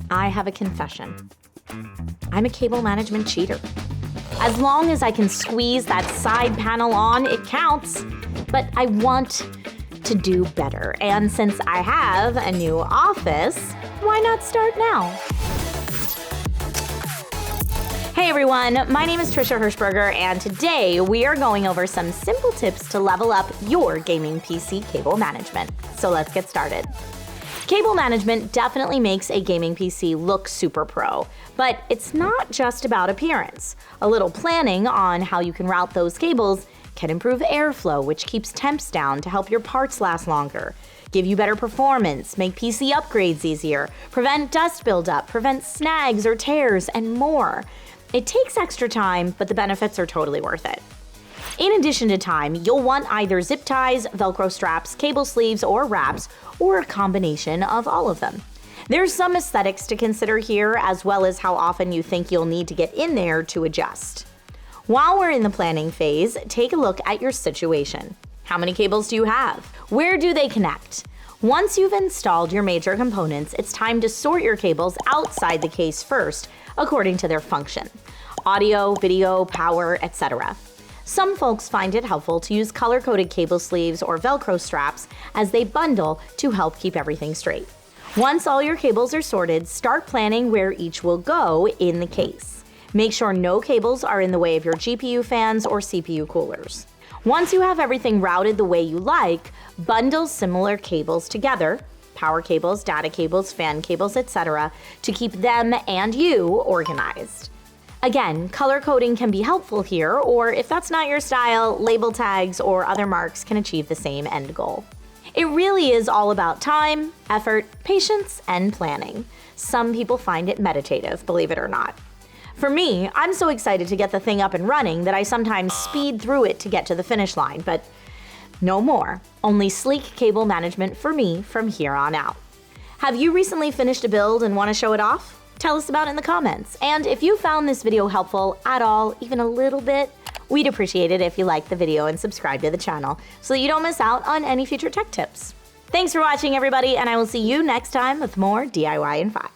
I have a confession. I'm a cable management cheater. As long as I can squeeze that side panel on, it counts. But I want to do better. And since I have a new office, why not start now? Hey everyone, my name is Trisha Hirschberger, and today we are going over some simple tips to level up your gaming PC cable management. So let's get started. Cable management definitely makes a gaming PC look super pro, but it's not just about appearance. A little planning on how you can route those cables can improve airflow, which keeps temps down to help your parts last longer, give you better performance, make PC upgrades easier, prevent dust buildup, prevent snags or tears, and more. It takes extra time, but the benefits are totally worth it. In addition to time, you'll want either zip ties, Velcro straps, cable sleeves, or wraps, or a combination of all of them. There's some aesthetics to consider here, as well as how often you think you'll need to get in there to adjust. While we're in the planning phase, take a look at your situation. How many cables do you have? Where do they connect? Once you've installed your major components, it's time to sort your cables outside the case first, according to their function: audio, video, power, etc. Some folks find it helpful to use color-coded cable sleeves or Velcro straps as they bundle to help keep everything straight. Once all your cables are sorted, start planning where each will go in the case. Make sure no cables are in the way of your GPU fans or CPU coolers. Once you have everything routed the way you like, bundle similar cables together, power cables, data cables, fan cables, etc., to keep them and you organized. Again, color coding can be helpful here, or if that's not your style, label tags or other marks can achieve the same end goal. It really is all about time, effort, patience, and planning. Some people find it meditative, believe it or not. For me, I'm so excited to get the thing up and running that I sometimes speed through it to get to the finish line, but no more. Only sleek cable management for me from here on out. Have you recently finished a build and want to show it off? Tell us about it in the comments. And if you found this video helpful at all, even a little bit, we'd appreciate it if you liked the video and subscribe to the channel so that you don't miss out on any future tech tips. Thanks for watching, everybody, and I will see you next time with more DIY in 5.